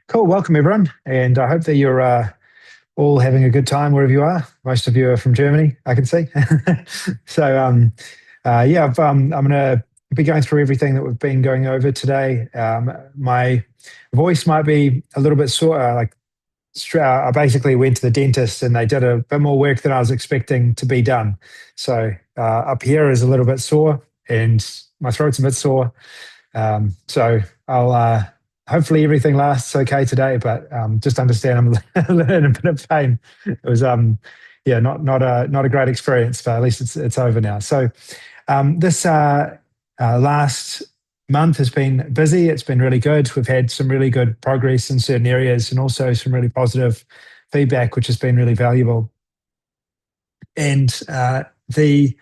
Cool. Welcome, everyone. And I hope that you're all having a good time wherever you are. Most of you are from Germany, I can see. Yeah, I'm going to be going through everything that we've been going over today. My voice might be a little bit sore. I basically went to the dentist and they did a bit more work than I was expecting to be done. So up here is a little bit sore and my throat's a bit sore. So I'll hopefully everything lasts okay today, but just understand I'm in a bit of pain. It was yeah, not a great experience, but at least it's over now. So this last month has been busy. It's been really good. We've had some really good progress in certain areas and also some really positive feedback, which has been really valuable. And the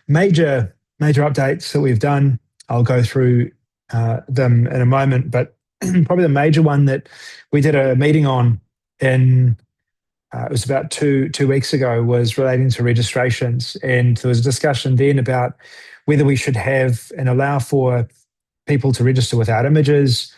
major updates that we've done, I'll go through them in a moment, but probably the major one that we did a meeting on in it was about two weeks ago, was relating to registrations, and there was a discussion then about whether we should have and allow for people to register without images,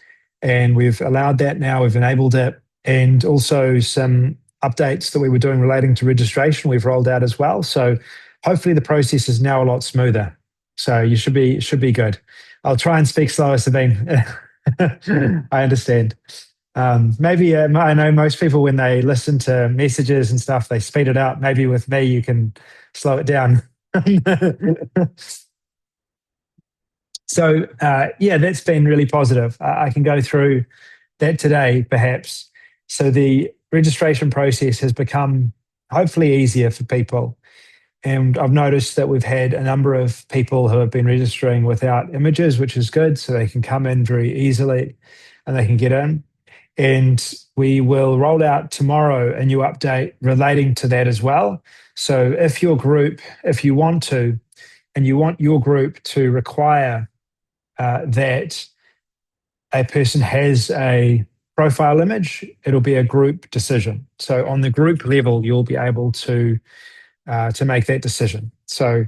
and we've allowed that now. We've enabled it, and also some updates that we were doing relating to registration we've rolled out as well. So hopefully the process is now a lot smoother. So you should be good. I'll try and speak slower, Sabine. I understand. Maybe I know most people, when they listen to messages and stuff, they speed it up. Maybe with me, you can slow it down. So yeah, that's been really positive. I can go through that today, perhaps. So the registration process has become hopefully easier for people. And I've noticed that we've had a number of people who have been registering without images, which is good. So they can come in very easily and they can get in. And we will roll out tomorrow a new update relating to that as well. So if your group, if you want to, and you want your group to require that a person has a profile image, it'll be a group decision. So on the group level, you'll be able to make that decision. So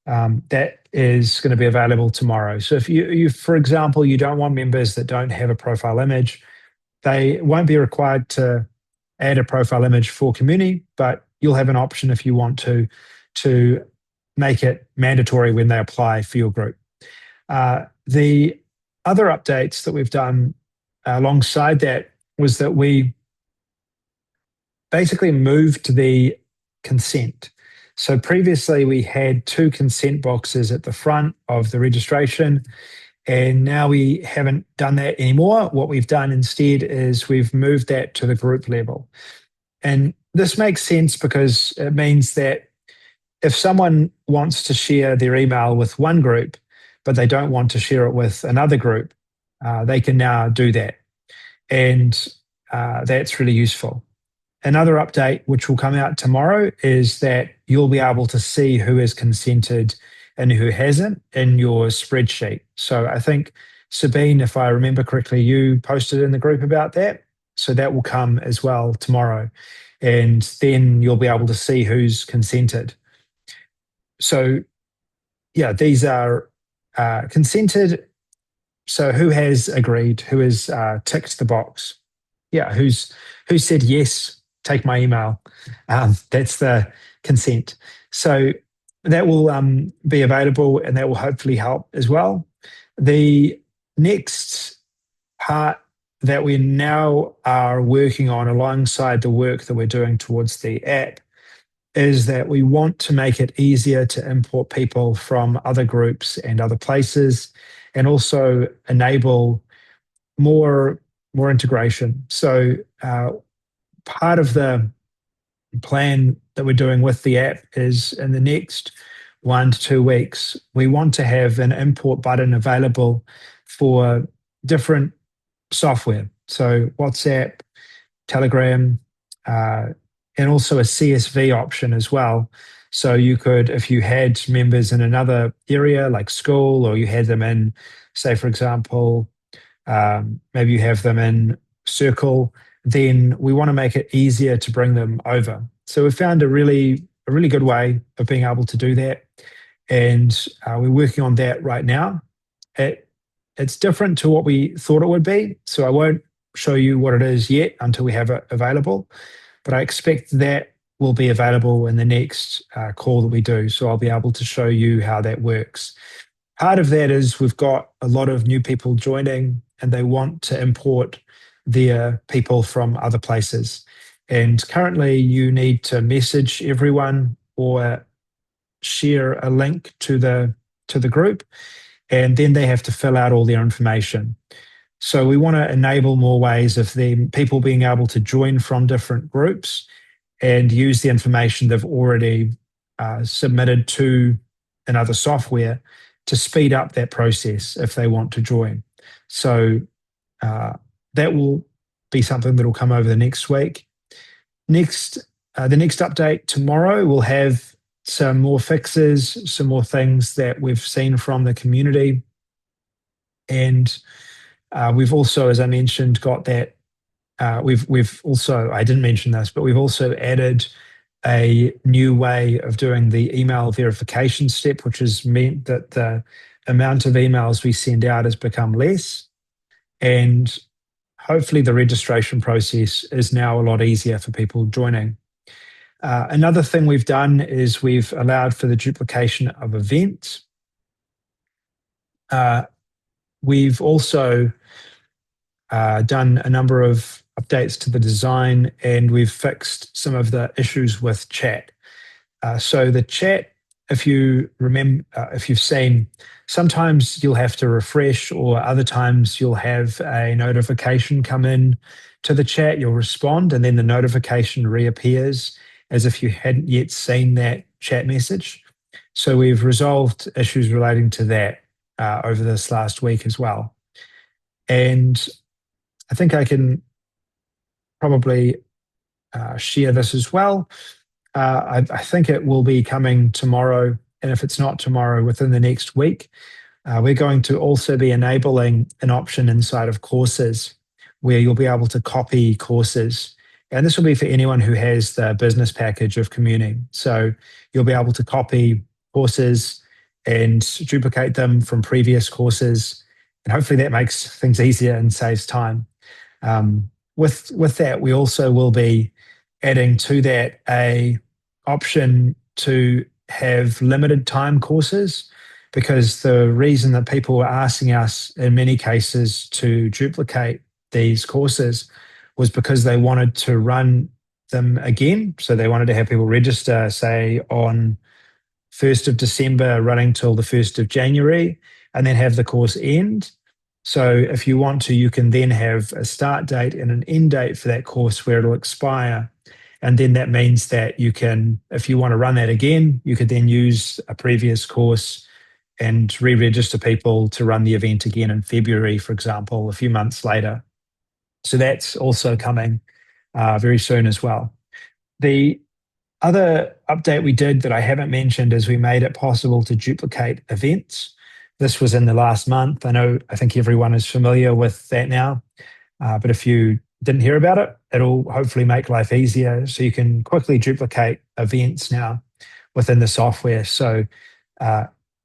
that is going to be available tomorrow. So if you, for example, you don't want members that don't have a profile image, they won't be required to add a profile image for Communi, but you'll have an option if you want to make it mandatory when they apply for your group. The other updates that we've done alongside that was that we basically moved the consent. So previously we had two consent boxes at the front of the registration, and now we haven't done that anymore. What we've done instead is we've moved that to the group level. And this makes sense because it means that if someone wants to share their email with one group, but they don't want to share it with another group, they can now do that. And that's really useful. Another update, which will come out tomorrow, is that you'll be able to see who has consented and who hasn't in your spreadsheet. So I think, Sabine, if I remember correctly, you posted in the group about that. So that will come as well tomorrow. And then you'll be able to see who's consented. So yeah, these are consented. So who has agreed, who has ticked the box? Yeah, who said yes, take my email. That's the consent. So that will be available, and that will hopefully help as well. The next part that we now are working on alongside the work that we're doing towards the app is that we want to make it easier to import people from other groups and other places, and also enable more integration. So part of the plan that we're doing with the app is in the next 1 to 2 weeks, we want to have an import button available for different software. So WhatsApp, Telegram, and also a CSV option as well. So you could, if you had members in another area like school, or you had them in, say, for example, maybe you have them in Circle, then we want to make it easier to bring them over. So we found a really good way of being able to do that, and we're working on that right now. It's different to what we thought it would be, so I won't show you what it is yet until we have it available, but I expect that will be available in the next call that we do. So I'll be able to show you how that works. Part of that is we've got a lot of new people joining and they want to import their people from other places. And currently, you need to message everyone or share a link to the group, and then they have to fill out all their information. So we want to enable more ways of them people being able to join from different groups and use the information they've already submitted to another software to speed up that process if they want to join. So that will be something that will come over the next week. The next update tomorrow will have some more fixes, some more things that we've seen from the community. And we've also, as I mentioned, got that we've also, I didn't mention this, but we've also added a new way of doing the email verification step, which has meant that the amount of emails we send out has become less. And hopefully the registration process is now a lot easier for people joining. Another thing we've done is we've allowed for the duplication of events. We've also done a number of updates to the design, and we've fixed some of the issues with chat. So the chat, if you remember, if you've seen, sometimes you'll have to refresh, or other times you'll have a notification come in to the chat, you'll respond, and then the notification reappears as if you hadn't yet seen that chat message. So we've resolved issues relating to that over this last week as well. And I think I can probably share this as well. I think it will be coming tomorrow, and if it's not tomorrow, within the next week. We're going to also be enabling an option inside of courses where you'll be able to copy courses. And this will be for anyone who has the business package of Communi. So you'll be able to copy courses and duplicate them from previous courses. And hopefully that makes things easier and saves time. With that, we also will be adding to that a option to have limited time courses, because the reason that people were asking us in many cases to duplicate these courses was because they wanted to run them again. So they wanted to have people register, say, on 1st of December running till the 1st of January, and then have the course end. So if you want to, you can then have a start date and an end date for that course where it'll expire. And then that means that you can, if you want to run that again, you could then use a previous course and re-register people to run the event again in February, for example, a few months later. So that's also coming very soon as well. The other update we did that I haven't mentioned is we made it possible to duplicate events. This was in the last month. I think everyone is familiar with that now. But if you didn't hear about it, it'll hopefully make life easier. So you can quickly duplicate events now within the software. So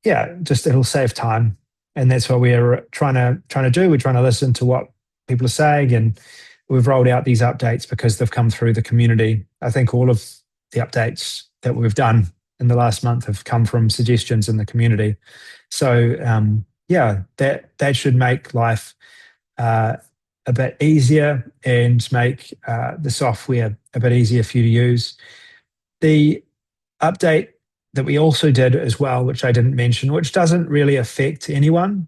it'll save time. And that's what we're trying to do. We're trying to listen to what people are saying, and we've rolled out these updates because they've come through the community. I think all of the updates that we've done in the last month have come from suggestions in the community. So that should make life a bit easier and make the software a bit easier for you to use. The update that we also did as well, which I didn't mention, which doesn't really affect anyone,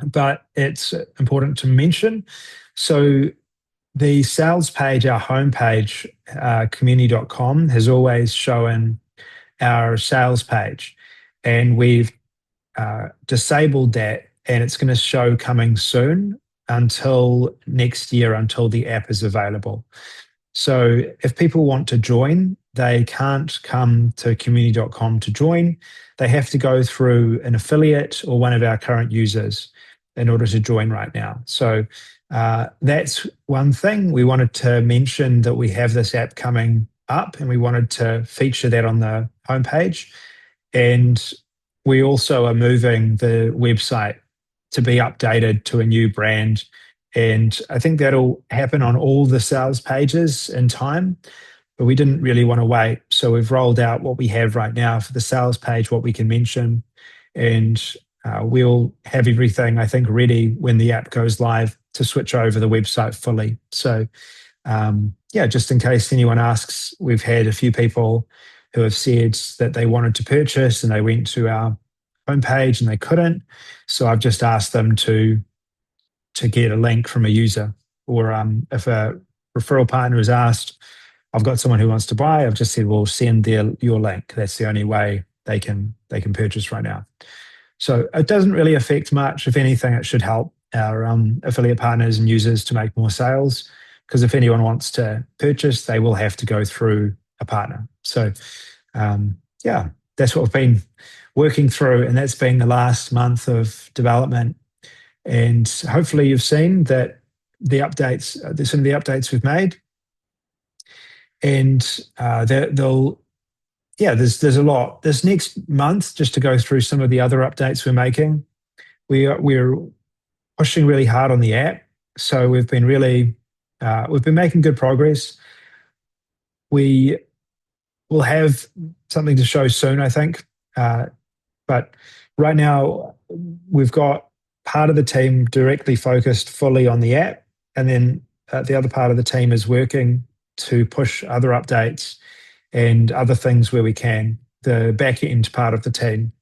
but it's important to mention. So the sales page, our homepage, communi.com, has always shown our sales page, and we've disabled that, and it's going to show coming soon until next year, until the app is available. So if people want to join, they can't come to communi.com to join. They have to go through an affiliate or one of our current users in order to join right now. So that's one thing. We wanted to mention that we have this app coming up, and we wanted to feature that on the homepage. And we also are moving the website to be updated to a new brand And I think that'll happen on all the sales pages in time, but we didn't really want to wait. So we've rolled out what we have right now for the sales page, what we can mention, and we'll have everything, I think, ready when the app goes live to switch over the website fully. So yeah, just in case anyone asks, we've had a few people who have said that they wanted to purchase and they went to our homepage and they couldn't. So I've just asked them to get a link from a user, or if a referral partner is asked, I've got someone who wants to buy, I've just said, well, send your link. That's the only way they can purchase right now. So it doesn't really affect much. If anything, it should help our affiliate partners and users to make more sales, because if anyone wants to purchase, they will have to go through a partner. So yeah, that's what we've been working through, and that's been the last month of development. And hopefully you've seen that the updates, some of the updates we've made, and they'll, yeah, there's a lot. This next month, just to go through some of the other updates we're making, we're pushing really hard on the app. So we've been making good progress. We will have something to show soon, I think. But right now, we've got part of the team directly focused fully on the app, and then the other part of the team is working to push other updates and other things where we can, the back end part of the team.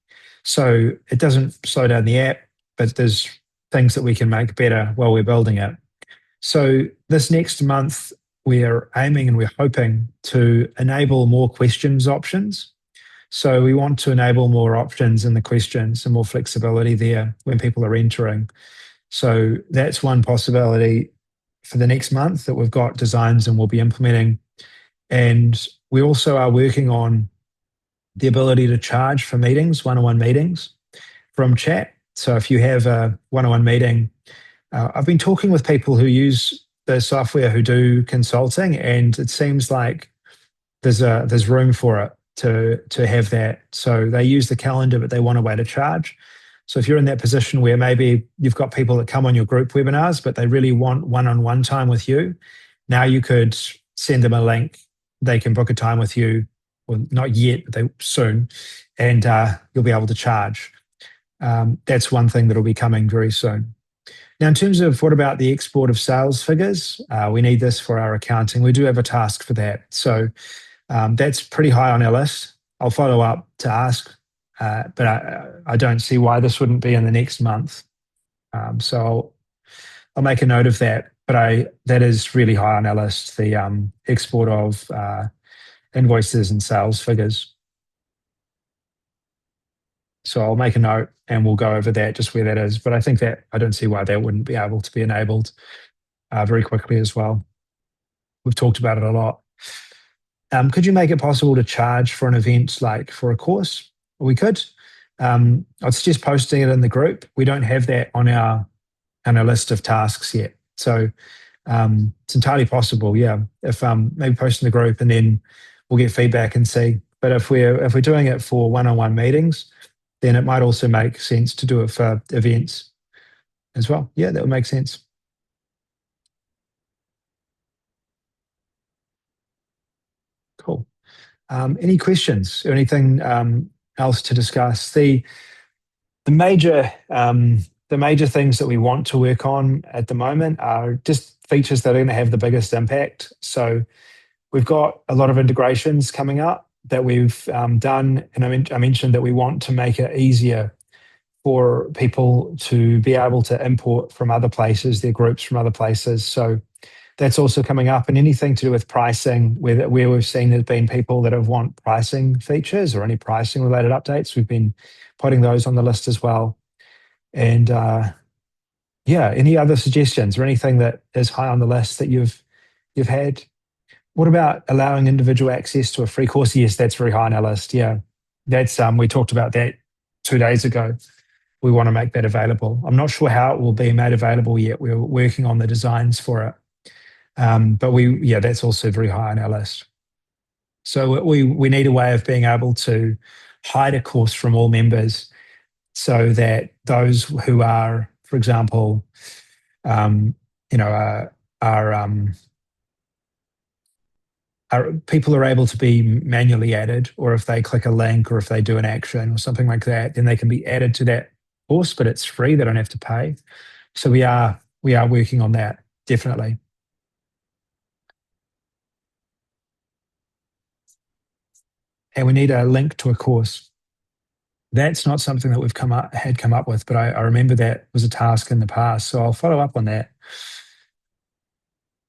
So it doesn't slow down the app, but there's things that we can make better while we're building it. So this next month, we're aiming and we're hoping to enable more questions options. So we want to enable more options in the questions and more flexibility there when people are entering. So that's one possibility for the next month that we've got designs and we'll be implementing. And we also are working on the ability to charge for meetings, one-on-one meetings from chat. So if you have a one-on-one meeting, I've been talking with people who use the software who do consulting, and it seems like there's room for it to have that. So they use the calendar, but they want a way to charge. So if you're in that position where maybe you've got people that come on your group webinars, but they really want one-on-one time with you, now you could send them a link. They can book a time with you, well, not yet, but they soon, and you'll be able to charge. That's one thing that'll be coming very soon. Now, in terms of what about the export of sales figures, we need this for our accounting. We do have a task for that. So that's pretty high on our list. I'll follow up to ask, but I don't see why this wouldn't be in the next month. So I'll make a note of that. But that is really high on our list, the export of invoices and sales figures. So I'll make a note and we'll go over that, just where that is. But I think that I don't see why that wouldn't be able to be enabled very quickly as well. We've talked about it a lot. Could you make it possible to charge for an event, like for a course? We could. I'd suggest posting it in the group. We don't have that on our list of tasks yet. So it's entirely possible, yeah. If maybe post in the group and then we'll get feedback and see. But if we're doing it for one-on-one meetings, then it might also make sense to do it for events as well. Yeah, that would make sense. Cool. Any questions or anything else to discuss? The major things that we want to work on at the moment are just features that are going to have the biggest impact. So we've got a lot of integrations coming up that we've done, and I mentioned that we want to make it easier for people to be able to import from other places, their groups from other places. So that's also coming up, and anything to do with pricing, where we've seen there's been people that have want pricing features or any pricing related updates, we've been putting those on the list as well. And yeah, any other suggestions or anything that is high on the list that you've had? What about allowing individual access to a free course? Yes, that's very high on our list. Yeah, that's we talked about that 2 days ago. We want to make that available. I'm not sure how it will be made available yet. We're working on the designs for it. But that's also very high on our list. So we need a way of being able to hide a course from all members, so that those who are, for example, you know, are people are able to be manually added, or if they click a link or if they do an action or something like that, then they can be added to that course, but it's free. They don't have to pay. So we are working on that, definitely. And we need a link to a course. That's not something that we've come up with, but I remember that was a task in the past. So I'll follow up on that.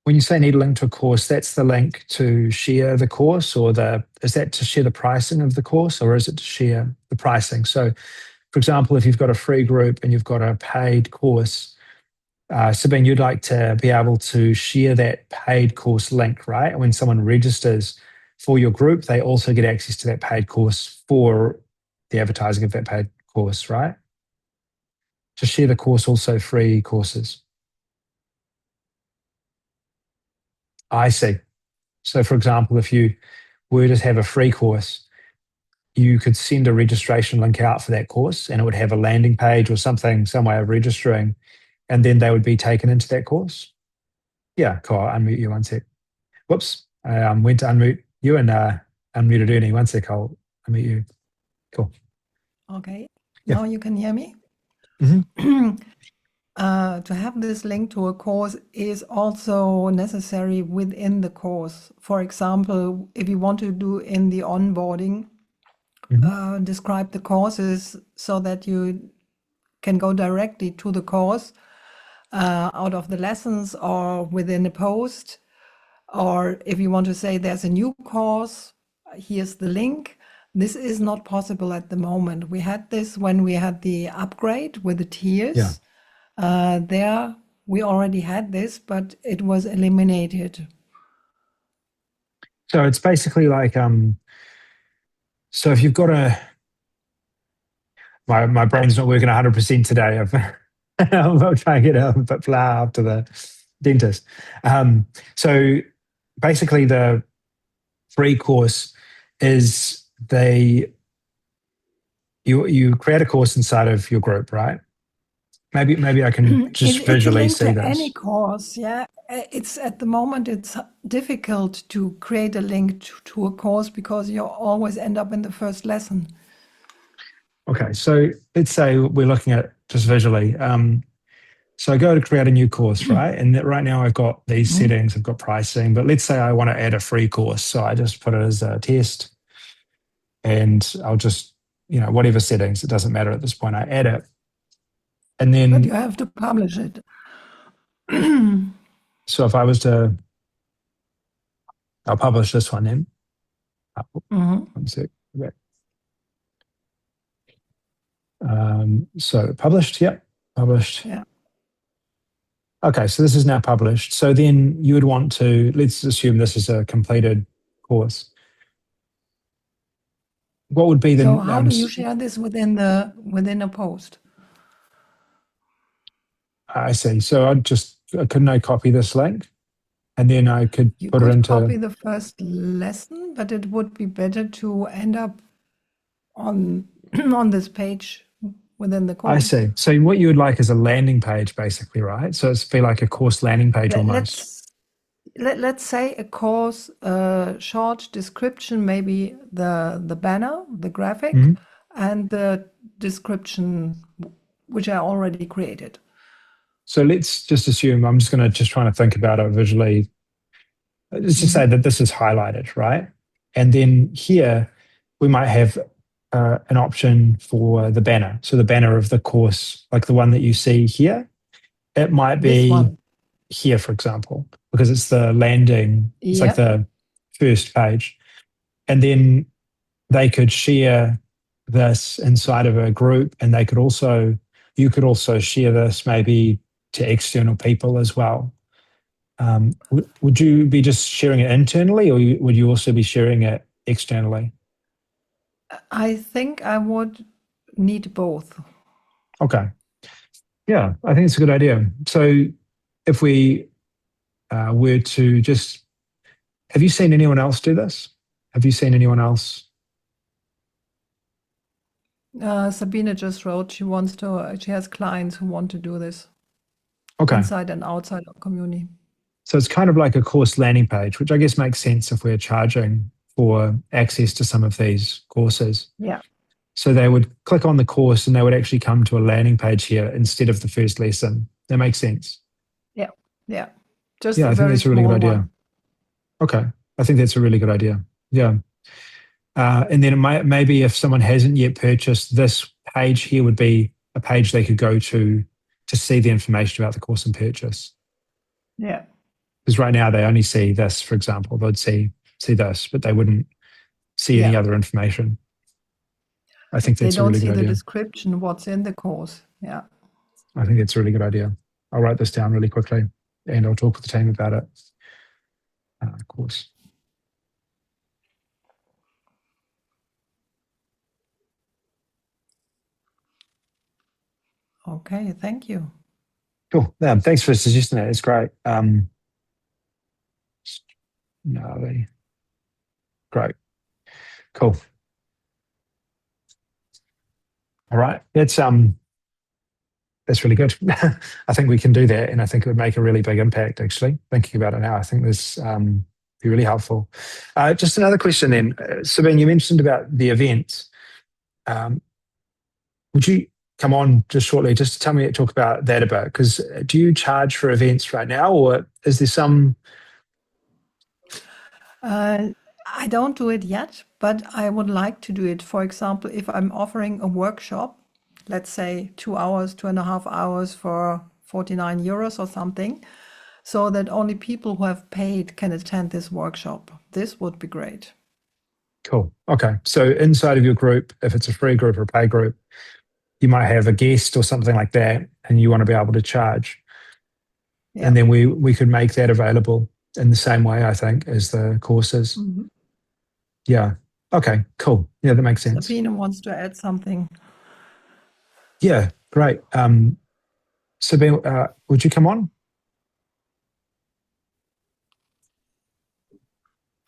When you say need a link to a course, that's the link to share the course, or is that to share the pricing of the course, or is it to share the pricing? So, for example, if you've got a free group and you've got a paid course, Sabine, you'd like to be able to share that paid course link, right? When someone registers for your group, they also get access to that paid course for the advertising of that paid course, right? To share the course, also free courses. I see. So, for example, if you were to have a free course, you could send a registration link out for that course, and it would have a landing page or something, some way of registering, and then they would be taken into that course. Yeah, cool. I'll unmute you one sec. Whoops. I went to unmute you and unmuted Ernie. One sec. I'll unmute you. Cool. Okay. Yeah. Now you can hear me? Mm-hmm. To have this link to a course is also necessary within the course. For example, if you want to do in the onboarding, describe the courses so that you can go directly to the course out of the lessons or within a post. Or if you want to say there's a new course, here's the link. This is not possible at the moment. We had this when we had the upgrade with the tiers. Yeah. There we already had this, but it was eliminated. So it's basically like, so if you've got my brain's not working 100% today. I'll try and get a bit blah after the dentist. So basically the free course is you create a course inside of your group, right? Maybe I can just visually it's a see link this. to any course, yeah. It's at the moment it's difficult to create a link to a course because you always end up in the first lesson. Okay, so let's say we're looking at just visually. So I go to create a new course, right? And right now I've got these settings, I've got pricing, but let's say I want to add a free course. So I just put it as a test, and I'll just, whatever settings, it doesn't matter at this point, I add it. And then, but you have to publish it. So if I was to, I'll publish this one then. One sec. Okay. So published, yep, published. Yeah. Okay, so this is now published. So then you would want to, let's assume this is a completed course. What would be the? So how do you share this within a post? I see. So couldn't I copy this link, and then I could put it into. Copy the first lesson, but it would be better to end up on this page within the course. I see. So what you would like is a landing page, basically, right? So it's be like a course landing page almost. Let's say a course, short description, maybe the banner, the graphic, and the description, which I already created. So let's just assume, I'm just going to trying to think about it visually. Let's just say that this is highlighted, right? And then here we might have an option for the banner. So the banner of the course, like the one that you see here, it might be here, for example, because it's the landing, it's like the first page. And then they could share this inside of a group, and you could also share this maybe to external people as well. Would you be just sharing it internally, or would you also be sharing it externally? I think I would need both. Okay. Yeah, I think it's a good idea. So if we were to just, have you seen anyone else do this? Have you seen anyone else? Sabine just wrote she has clients who want to do this. Okay. inside and outside of Communi. So it's kind of like a course landing page, which I guess makes sense if we're charging for access to some of these courses. Yeah, So they would click on the course and they would actually come to a landing page here instead of the first lesson. That makes sense. yeah, yeah. Just Yeah, a I think very that's a really good small idea. one. Okay. I think that's a really good idea. Yeah. And then it might, maybe if someone hasn't yet purchased, this page here would be a page they could go to see the information about the course and purchase. Yeah. Because right now they only see this, for example, they'd see this, but they wouldn't see any Yeah. other information. I think They that's a don't really see good the idea. description, what's in the course. Yeah. I think that's a really good idea. I'll write this down really quickly and I'll talk with the team about it. Of course. Okay, thank you. Cool. Yeah, thanks for suggesting that. It's great. No, great. Cool. All right. That's really good. I think we can do that, and I think it would make a really big impact. Actually, thinking about it now, I think this be really helpful. Just another question then, Sabine. You mentioned about the events. Um, would you come on just shortly, just to talk about that a bit? Because do you charge for events right now, or is there some? Uh, I don't do it yet, but I would like to do it. For example, if I'm offering a workshop, let's say 2 hours, 2.5 hours for 49 euros or something, so that only people who have paid can attend this workshop. This would be great. Cool. Okay. So inside of your group, if it's a free group or a pay group, you might have a guest or something like that, and you want to be able to charge. Yeah. And then we could make that available in the same way, I think, as the courses. Mhm. Yeah. Okay, cool. Yeah, that makes sense. Sabine wants to add something. Yeah, great. Sabine, would you come on?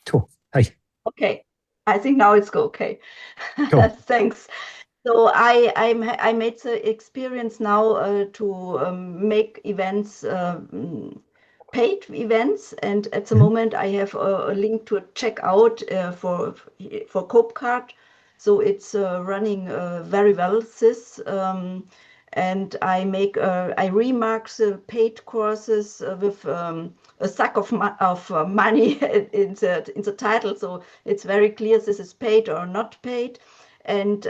Cool. Hey, Okay, I think now it's okay. cool. Thanks. So I made the experience now to make events, paid events, and at the Mhm. moment I have a link to check out for Cope Card. So it's running very well this, and I remark the paid courses with a sack of money in the title, so it's very clear this is paid or not paid. And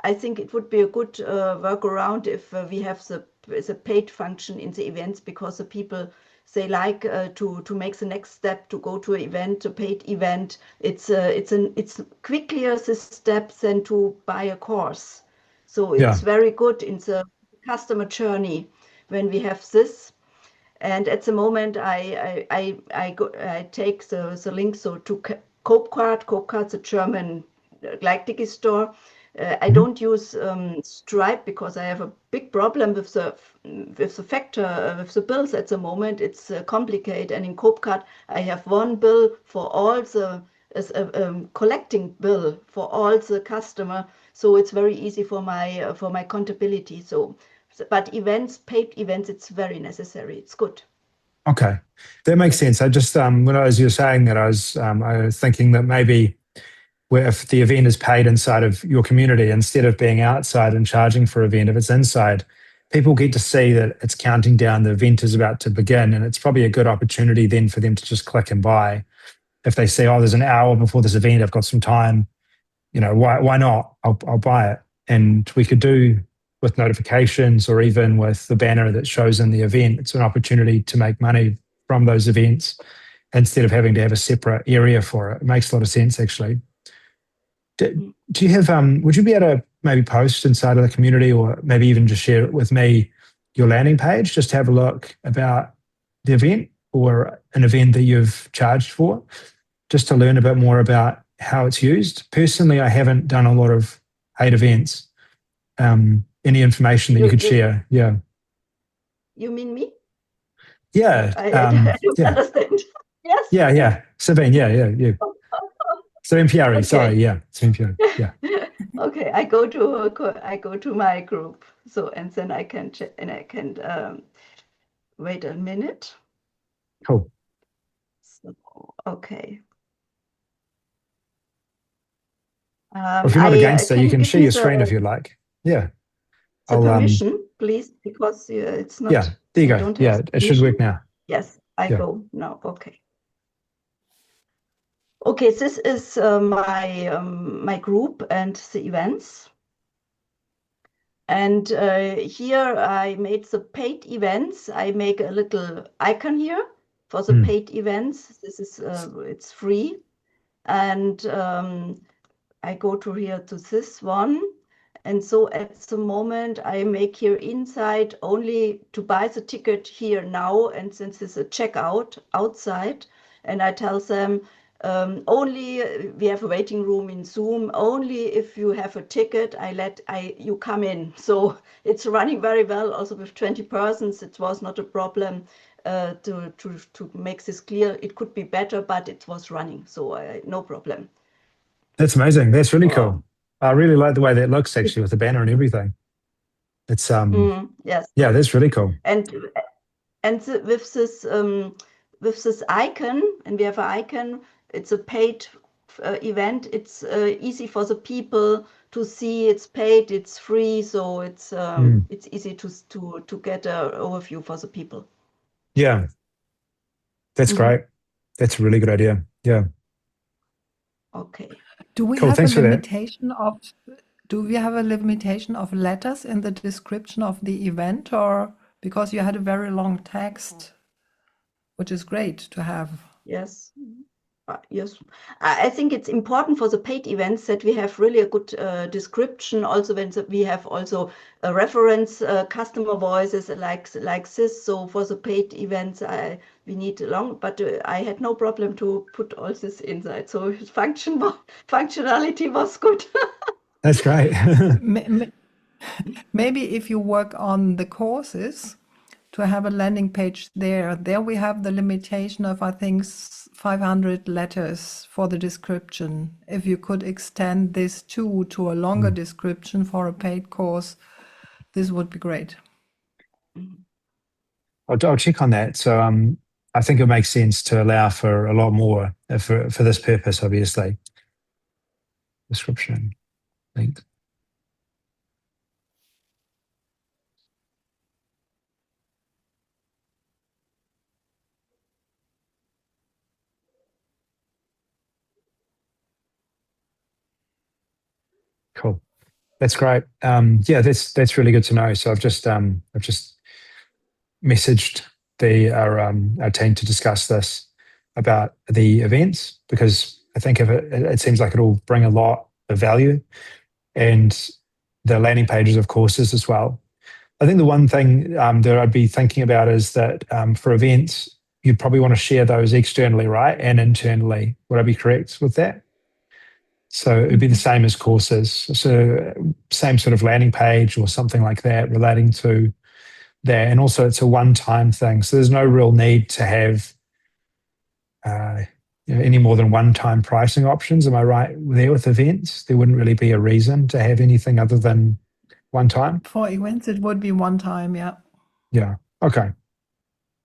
I think it would be a good workaround if we have the paid function in the events, because the people, they like to make the next step to go to an event, a paid event. It's quicker this step than to buy a course. So it's Yeah, very good in the customer journey when we have this. And at the moment, I take the link so to Cope Card, the German like Digi store. I mhm. don't use Stripe because I have a big problem with the factor with the bills at the moment. It's complicated, and in Copecard I have one bill for all the as a collecting bill for all the customer, so it's very easy for my contability. But events, paid events, it's very necessary. It's good. Okay, that makes sense. I just when I was you were saying that, I was thinking that maybe where if the event is paid inside of your community instead of being outside and charging for event, if it's inside, people get to see that it's counting down, the event is about to begin, and it's probably a good opportunity then for them to just click and buy. If they say, oh, there's an hour before this event, I've got some time, why not? I'll buy it. And we could do with notifications or even with the banner that shows in the event, it's an opportunity to make money from those events instead of having to have a separate area for it. It makes a lot of sense, actually. Do you have, would you be able to maybe post inside of the community or maybe even just share it with me, your landing page, just to have a look about the event or an event that you've charged for, just to learn a bit more about how it's used? Personally, I haven't done a lot of paid events. Any information that you You could you share? Yeah. you mean me? Yeah. I don't Yeah. understand. Yes. Yeah. Yeah. Sabine. Yeah. Yeah. Yeah. Sabine Piari. Okay. Sorry. Yeah. Sabine Piari. Yeah. Okay, I go to my group, so and then I can wait a minute. Cool. So, okay. Or if you're not against it, Can you you can give share me your screen if you like. Yeah. the I'll permission, please? Because it's not, yeah, there you I go. don't have Yeah, the it should work permission. now. Yes, I Yeah. go now. Okay. Okay, this is my group and the events. And here I made the paid events. I make a little icon here for the paid events. This is it's free. And I go to here to this one. And so at the moment I make here inside only to buy the ticket here now. And since it's a checkout outside, and I tell them only we have a waiting room in Zoom. Only if you have a ticket, you come in. So it's running very well. Also with 20 persons, it was not a problem to make this clear. It could be better, but it was running, so no problem. That's amazing. That's really cool. I really like the way that looks actually with the banner and everything. It's yes. yeah, that's really cool. And with this icon, and we have an icon. It's a paid event. It's easy for the people to see. It's paid. It's free. So it's easy to get an overview for the people. Yeah, that's great. That's a really good idea. Yeah. Okay. Do we Cool. have Thanks a for that. limitation of letters in the description of the event, or because you had a very long text, which is great to have? Yes. Yes, I think it's important for the paid events that we have really a good description. Also, when we have also a reference customer voices like this. So for the paid events, we need long, but I had no problem to put all this inside. So functionality was good. That's great. Maybe if you work on the courses, to have a landing page there. There we have the limitation of, I think, 500 letters for the description. If you could extend this to a longer description for a paid course, this would be great. I'll check on that. So I think it makes sense to allow for a lot more for this purpose, obviously. Description, length. Cool. That's great. Yeah, that's really good to know. So I've just messaged our team to discuss this about the events, because I think if it seems like it'll bring a lot of value, and the landing pages of courses as well. I think the one thing that I'd be thinking about is that for events, you'd probably want to share those externally, right? And internally. Would I be correct with that? So it'd be the same as courses. So same sort of landing page or something like that relating to that. And also it's a one-time thing. So there's no real need to have any more than one-time pricing options. Am I right there with events? There wouldn't really be a reason to have anything other than one time? For events, it would be one time, yeah. Yeah. Okay.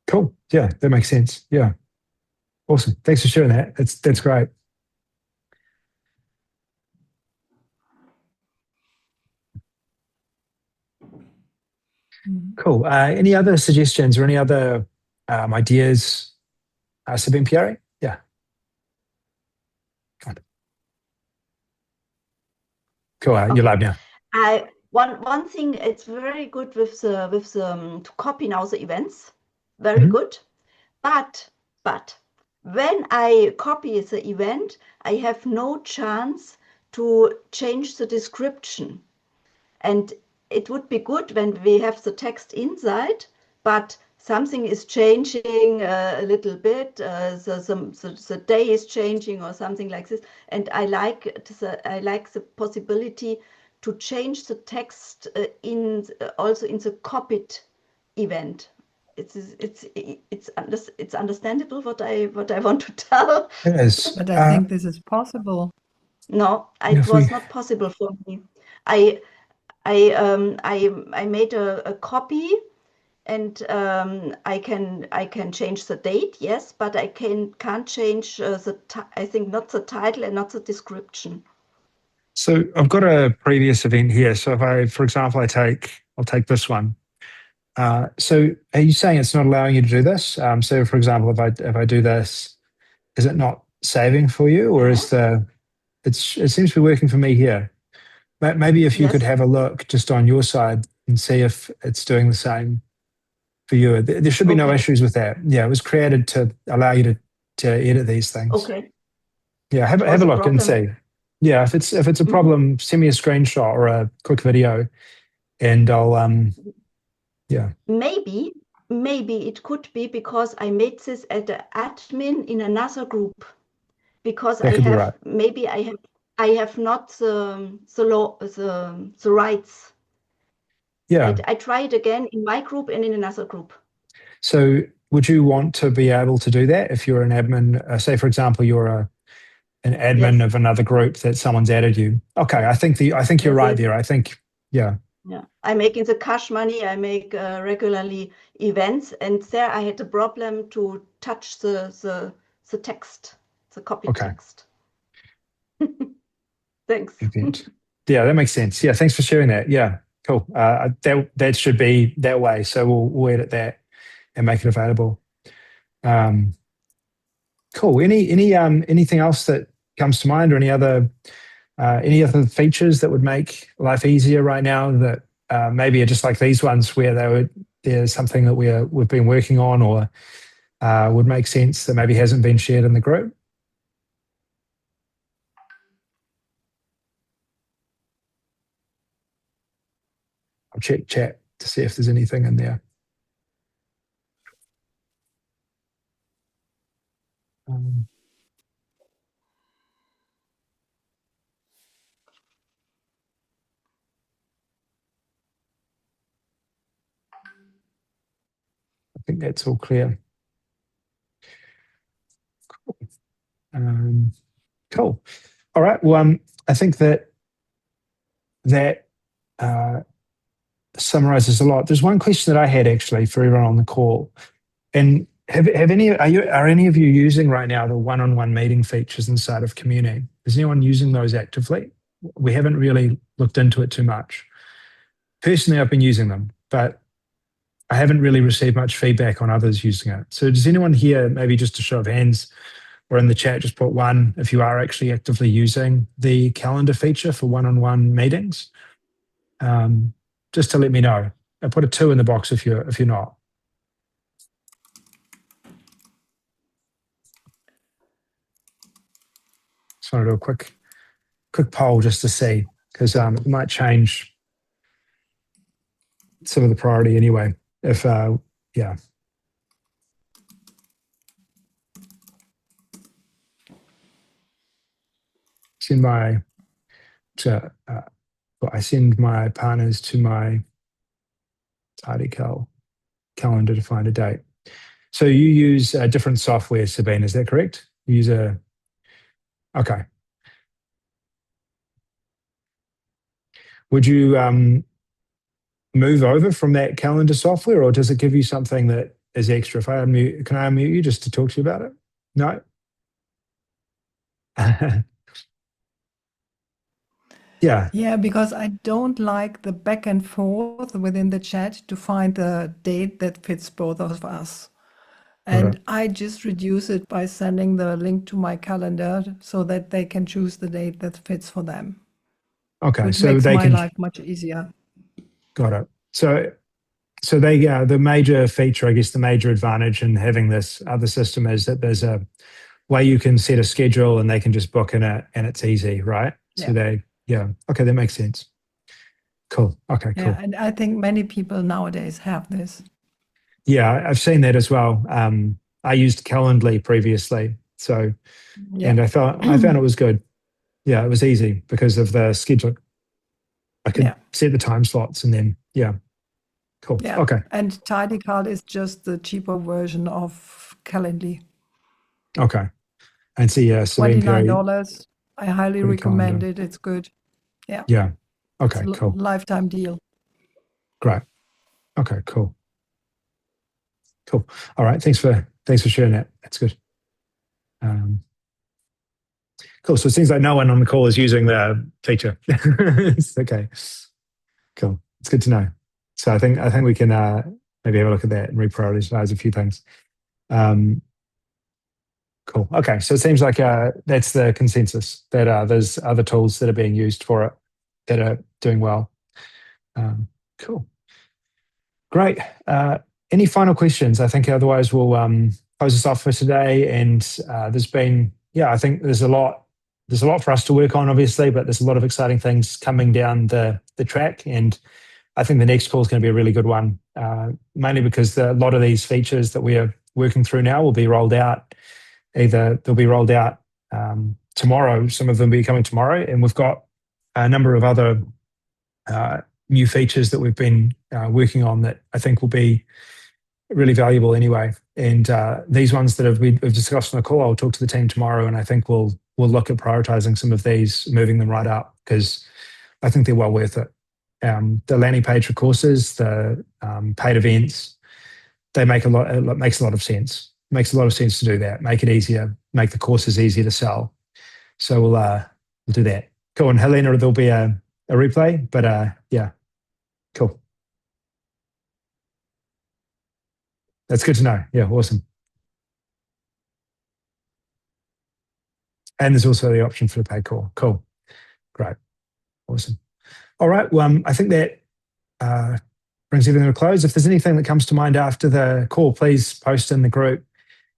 Cool. Yeah, that makes sense. Yeah. Awesome. Thanks for sharing that. That's great. Cool. Any other suggestions or any other ideas, Sabine Pierre? Yeah. Cool. You're live now. One thing, it's very good with the to copy now the events, very good. But when I copy the event, I have no chance to change the description. And it would be good when we have the text inside, but something is changing a little bit, the day is changing or something like this. And I like the possibility to change the text also in the copied event. It's understandable what I want to tell. It is. But I think this is possible. No, it was not possible for me. I made a copy, and I can change the date, yes, but I can't change I think not the title and not the description. So I've got a previous event here. So if I, for example, I'll take this one. So are you saying it's not allowing you to do this? So for example, if I do this, is it not saving for you, or is it seems to be working for me here? Maybe if you could Yes. have a look just on your side and see if it's doing the same for you. There should be no issues with that. Yeah, it was created to allow you to edit these things. Okay. Yeah, have a look and see. Yeah, if it's a problem, send me a screenshot or a quick video, and I'll yeah. Maybe it could be because I made this as an admin in another group, because That I could be have right. maybe I have not the rights. Yeah. I try it again in my group and in another group. So would you want to be able to do that if you're an admin? Say, for example, you're an admin of another group that someone's added you. Okay, I think you're right there. I think yeah. Yeah, I make in the cash money. I make regularly events, and there I had a problem to touch the text, the copy text. Thanks. Event. Yeah, that makes sense. Yeah, thanks for sharing that. Yeah, cool. That should be that way. So we'll edit that and make it available. Cool. Anything else that comes to mind, or any other features that would make life easier right now that maybe are just like these ones where there's something that we've been working on, or would make sense that maybe hasn't been shared in the group? I'll check chat to see if there's anything in there. I think that's all clear. Cool. All right. Well, I think that summarizes a lot. There's one question that I had actually for everyone on the call, and are any of you using right now the one-on-one meeting features inside of Communi? Is anyone using those actively? We haven't really looked into it too much. Personally, I've been using them, but I haven't really received much feedback on others using it. So does anyone here, maybe just a show of hands or in the chat, just put one if you are actually actively using the calendar feature for one-on-one meetings? Just to let me know. I put a 2 in the box if you're not. Just want to do a quick poll just to see, because it might change some of the priority anyway. If yeah. I send my partners to my Tidycal calendar to find a date. So you use a different software, Sabine, is that correct? You use okay. Would you move over from that calendar software, or does it give you something that is extra? If I unmute, can I unmute you just to talk to you about it? No? Yeah. Yeah, because I don't like the back and forth within the chat to find the date that fits both of us. And I just reduce it by sending the link to my calendar so that they can choose the date that fits for them. Okay, which so makes they my can. life much easier. Got it. So they the major feature, I guess, the major advantage in having this other system is that there's a way you can set a schedule and they can just book in it and it's easy, right? So okay, that makes sense. Cool. Okay, cool. Yeah, and I think many people nowadays have this. Yeah, I've seen that as well. I used Calendly previously, so and I found it was good. Yeah, it was easy because of the schedule. I could set the time slots and then cool. Yeah. Okay. And Tidycal is just the cheaper version of Calendly. Okay. And see, $29. I highly recommend it. It's good. Yeah. Yeah. Okay, it's cool. Lifetime deal. Great. Okay, cool. Cool. All right. Thanks for sharing that. That's good. Cool. So it seems like no one on the call is using the feature. It's okay. Cool. It's good to know. So I think we can maybe have a look at that and reprioritize a few things. Cool. Okay. So it seems like that's the consensus, that there's other tools that are being used for it that are doing well. Cool. Great. Any final questions? I think otherwise we'll close this off for today. And I think there's a lot for us to work on, obviously, but there's a lot of exciting things coming down the track. And I think the next call is going to be a really good one, mainly because a lot of these features that we are working through now will be rolled out. Either they'll be rolled out tomorrow, some of them will be coming tomorrow, and we've got a number of other new features that we've been working on that I think will be really valuable anyway. And these ones that we've discussed on the call, I'll talk to the team tomorrow, and I think we'll look at prioritizing some of these, moving them right up, because I think they're well worth it. The landing page for courses, the paid events, it makes a lot of sense. It makes a lot of sense to do that. Make it easier, make the courses easier to sell. So we'll do that. Cool. And Helena, there'll be a replay, but yeah, cool. That's good to know. Yeah, awesome. And there's also the option for the paid call. Cool. Great. Awesome. All right. Well, I think that brings everything to a close. If there's anything that comes to mind after the call, please post in the group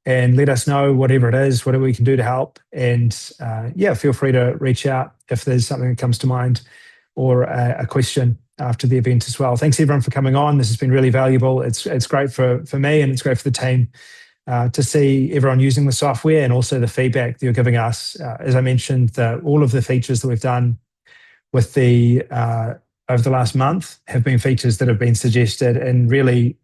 and let us know whatever it is, whatever we can do to help. And feel free to reach out if there's something that comes to mind or a question after the event as well. Thanks everyone for coming on. This has been really valuable. It's great for me, and it's great for the team to see everyone using the software, and also the feedback that you're giving us. As I mentioned, all of the features that we've done with over the last month have been features that have been suggested, and really,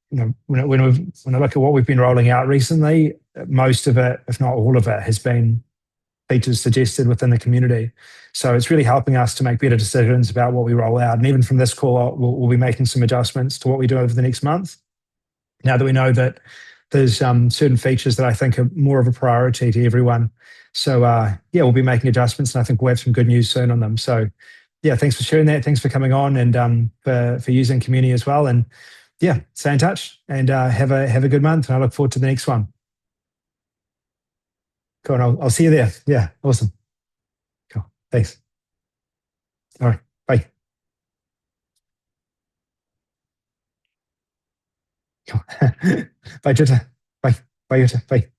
when I look at what we've been rolling out recently, most of it, if not all of it, has been features suggested within the community. So it's really helping us to make better decisions about what we roll out. And even from this call, we'll be making some adjustments to what we do over the next month. Now that we know that there's certain features that I think are more of a priority to everyone. So we'll be making adjustments, and I think we'll have some good news soon on them. So yeah, thanks for sharing that. Thanks for coming on, and for using Communi as well. And yeah, stay in touch, and have a good month. And I look forward to the next one. Cool. And I'll see you there. Yeah, awesome. Cool. Thanks. All right. Bye. Cool. Bye, Jutta. Bye. Bye, Jutta. Bye.